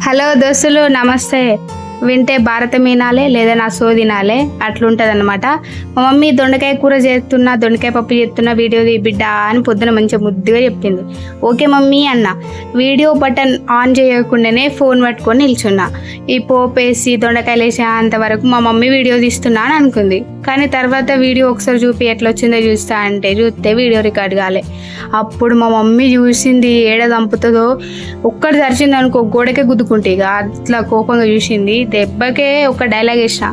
Hello దోస్తులు, నమస్తే. వింటే భారతం వినాలే లేదా నా సో తినాలే అట్లుంటుంది అనమాట. మా మమ్మీ దొండకాయ కూర చేస్తున్నా, దొండకాయ పప్పు చేస్తున్నా, వీడియో బిడ్డ అని పొద్దున మంచిగా ముద్దుగా చెప్పింది. ఓకే మమ్మీ అన్న. వీడియో బటన్ ఆన్ చేయకుండానే ఫోన్ పట్టుకొని నిల్చున్నా. ఈ పోపు వేసి దొండకాయలు వేసే అంతవరకు మా మమ్మీ వీడియో తీస్తున్నా అని అనుకుంది. కానీ తర్వాత వీడియో ఒకసారి చూపి ఎట్లా వచ్చిందో చూస్తా అంటే చూస్తే వీడియో రికార్డ్ కాలే. అప్పుడు మా మమ్మీ చూసింది, ఏడ చంపుతుందో ఒక్కటి తరిచింది అనుకో గోడకే గుద్దుకుంటే ఇక అట్లా కోపంగా చూసింది. దెబ్బకే ఒక డైలాగ్ వేసిన,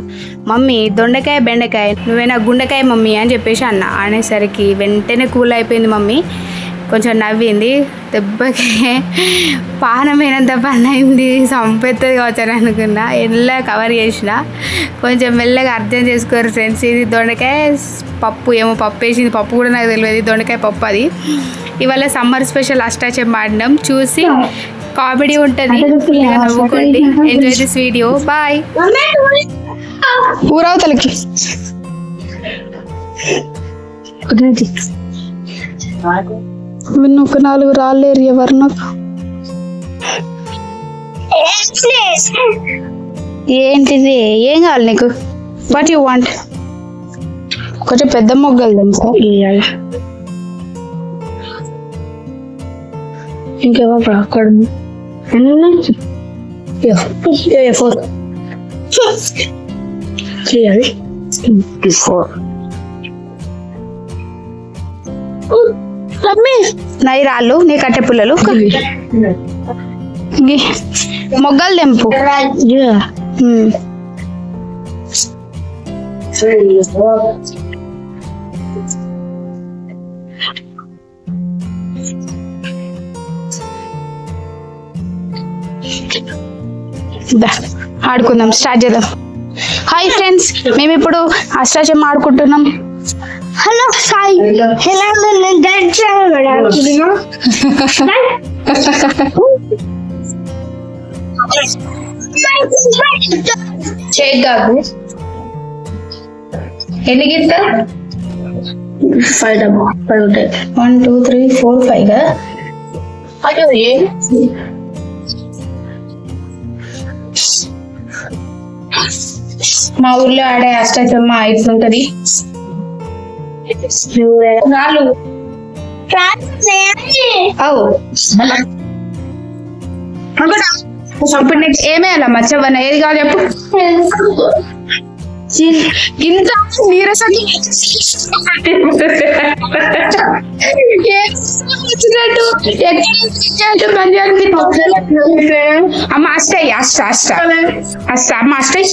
మమ్మీ దొండకాయ బెండకాయ నువ్వేనా గుండెకాయ మమ్మీ అని చెప్పేసి అన్న. అనేసరికి వెంటనే కూల్ అయిపోయింది మమ్మీ, కొంచెం నవ్వింది. దెబ్బకే పానమైనంత పని అయింది, చంపెత్తది కావచ్చని అనుకున్నా. ఎలా కవర్ చేసిన కొంచెం మెల్లగా అర్థం చేసుకోరు ఫ్రెండ్స్. ఇది దొండకాయ పప్పు, ఏమో పప్పు వేసింది, పప్పు కూడా నాకు తెలియదు, దొండకాయ పప్పు అది. ఇవాళ సమ్మర్ స్పెషల్ అష్టాచెమ్మ ఆడినాం, చూసి కామెడీ ఉంటుంది, నవ్వుకోండి. Enjoy this video, bye. ఊరవతలకి ఒక 4 రాళ్ళేరు ఎవరు నాకు. ఏంటిది, ఏం కావాలి నీకు? What you want? కొంచెం పెద్ద మొగ్గలు తెలుసా ఇవ్వాలి. ఇంకెవరు అక్కడ చేయాలి. నై రాళ్ళు, నీ కట్టె పుల్లలు, మొగ్గలు తెంపు. ఆడుకుందాం, స్టార్ట్ చేద్దాం. హాయ్ ఫ్రెండ్స్, మేము ఇప్పుడు అష్టాచెమ్మ ఆడుకుంటున్నాం. హలో సాయి, చేయగాదు. ఎన్ని గిట్ట? 5 ఉంటాయి. 1 2 3 4 5 కదా. మా ఊర్లో ఆడే అష్టాచెమ్మ ఇట్లుంటది. రాళ్ళు ఇప్పుడు నెక్స్ట్ ఏమేయాల మచ్చవన్న, ఏది కావాలి చెప్పు. ఇంత నీరసం అమ్మ అష్టాయి, అష్ట అమ్మ అష్టాయి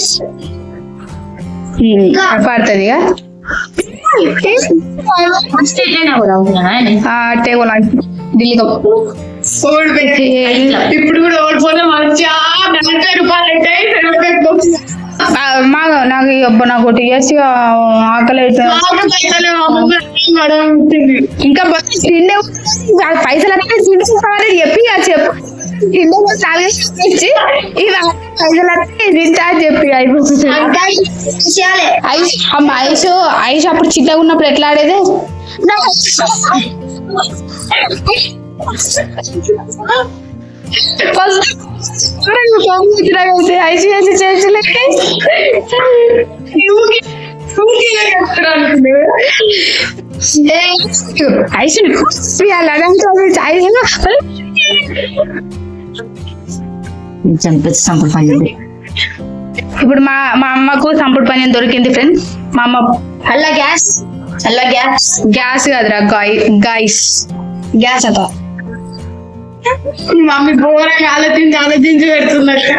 పడుతుంది. ఇప్పుడు కూడా ఓడిపోతే మంచిగా 40 రూపాయలు ఉంటాయి. నాకు అబ్బా నాకు ఒకటి వేసి ఆకలి ఇంకా తిండే పైసలు అంటే తింటే చెప్పి చెప్పు, తిండే ఇచ్చి ఇవి పైసలు అంటే తింటా అని చెప్పి అయిపోతుంది. అమ్మ ఐష్ అప్పుడు చిన్నగా ఉన్నప్పుడు ఎట్లా ఆడేది? ఇప్పుడు మా అమ్మకు సంపుడు పని దొరికింది ఫ్రెండ్స్. మా అమ్మ హల్లా గ్యాస్ కాదురా, గ్యాస్ అట. మమ్మీ ఘోరంగా ఆలోచించి పెడుతున్నట్టు.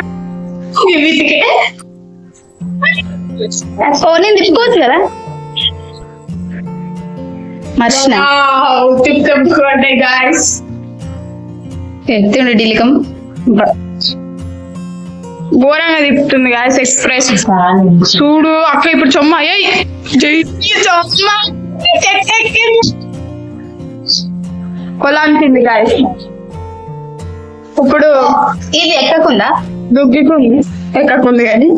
నేను తిప్పుకోవచ్చు కదా, మర్చిన తిప్పుకోండి గాయస్. ఎత్తుండే డిలికం ఘోరంగా తిప్పుతుంది గాయస్. ఎక్స్ప్రెస్ చూడు అక్క. ఇప్పుడు చొమ్మ కొలాంటింది గాయస్. ఇప్పుడు ఇది ఎక్కకుందా, దుగ్గికుంది, ఎక్కకుంది కానీ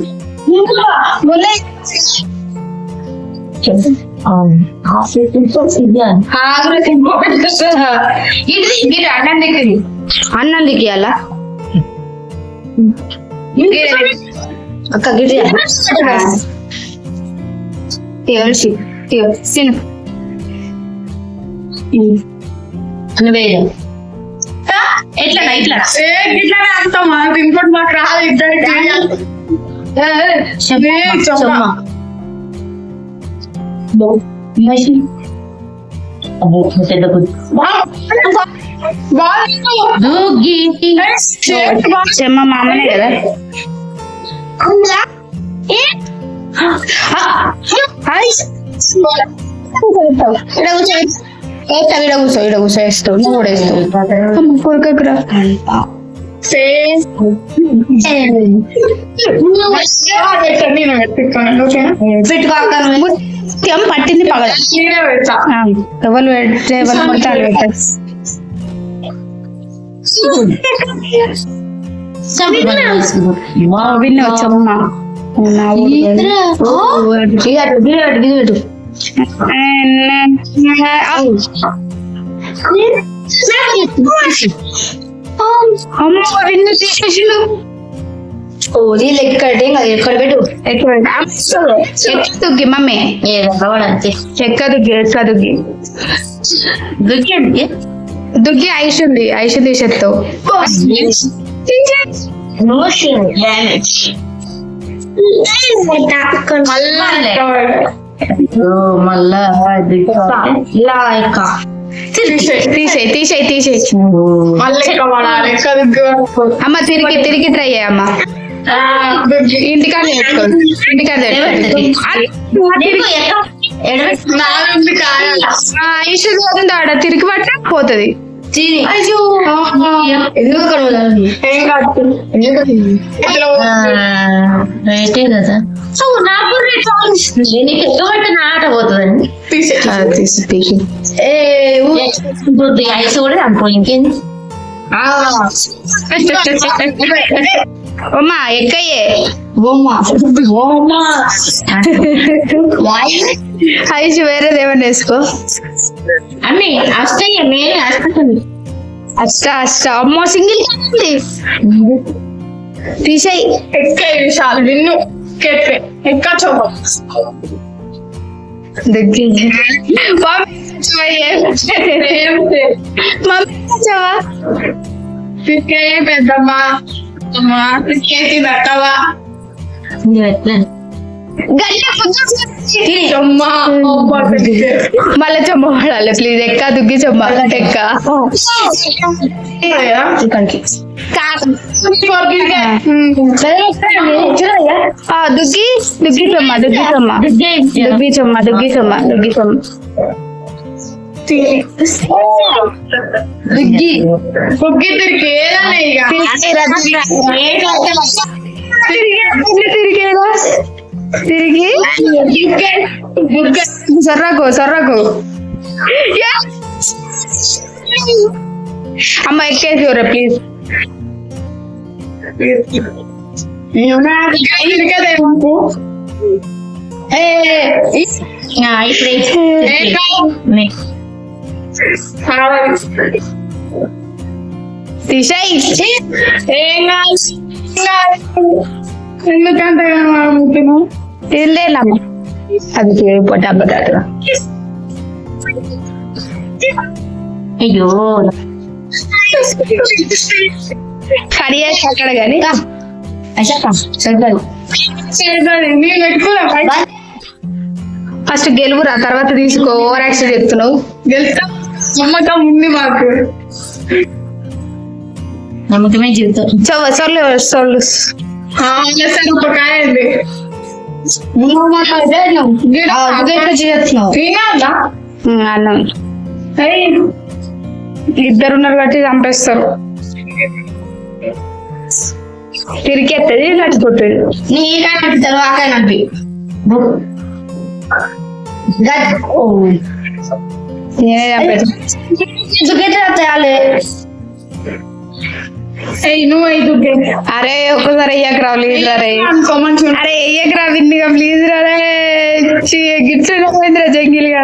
అన్నం దిక్కియాలా? అక్క గిరి ఎట్లా ఇట్లా అంతా మనకు ఇంకోటి మాకు రాదు ఇద్దరికి చెమ్మ మామనే కదా కూర్చోస్తావు నువ్వు కూడా వేస్తావు కొరకరా ముత్యం పట్టింది పగల ఎవరు పెడితే ఎవరు పడతారు విన్నావు చెమ్మ ఎక్కడ పెట్టు దుగ్గి మమ్మీ చెక్క దుగ్గి దుగ్గి ఐషుంది ఐషు తీసేస్తావు మళ్ళా తీసేయి అమ్మ తిరిగి ట్రై అయ్యమ్మ ఇంటికాడ ఆడ తిరిగి పట్ట పోతుంది కదా ఆట పోతుందండి ఐసు కూడా అనుకో ఇంకేంది అమ్మా ఎక్కయ్యే ఐసు వేరేది ఏమన్నా వేసుకో అన్నీ అష్టయ్య మేలు అష్ట అమ్మో సింగిల్ తీసేయి చాలు విన్ను ఎక్క చూప పెద్దమ్మా దట్టవా మళ్ళీ చెమ్మ పడాలి ప్లీజ్ ఎక్క దుగ్గి చెమ్మ ఎక్క దుగ్గి తిరిగి సర్రకు అమ్మ ఎక్కేసి ప్లీజ్ తీసేయి ఎందుకంటే లేదమ్మా అది డబ్బా అయ్యో కడియేసి అక్కడ కానీ ఫస్ట్ గెలువురా తర్వాత తీసుకో ఓవర్ యాక్షన్ చెప్తున్నావు గెలుతా నమ్మకం ఉంది మాకు నమ్మకమే జీవితం సొల్లు ఉపకాయ అన్నం ఇద్దరున్నారు కాబట్టి చంపేస్తారు తిరిగేస్తుంది చచ్చిపోతుంది నీకంటారు ఆకాయ నడిపి నేనే చంపేయాలి అరే ఒక్కసారి అయ్యాక రా ప్లీజ్ రా అరే అయ్యాక రా విన్నిగా ప్లీజ్ రా గిట్ల పోయిందిరా జంగిల్గా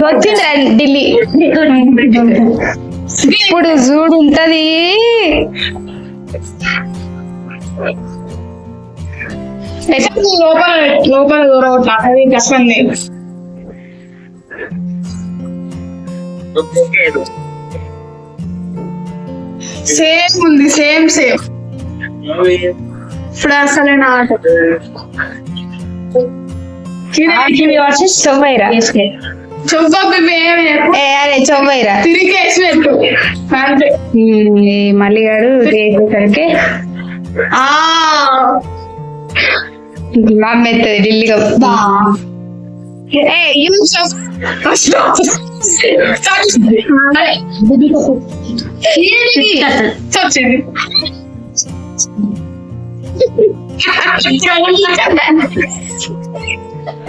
వచ్చిందిరా ఢిల్లీ. ఇప్పుడు చూడు ఉంటది. లోపల లోపల దూరవట్లా అది కష్టండి. సేమ్ ఉంది సేమ్ సేమ్. ఇప్పుడు అసలే నా ఆట చొవ్వైరా అదే చొవ్వైరా తిరిగి వేసి పెట్టు అంతే. మల్లిగాడు చేసేసరికి మెత్తది ఢిల్లీగా.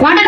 వంట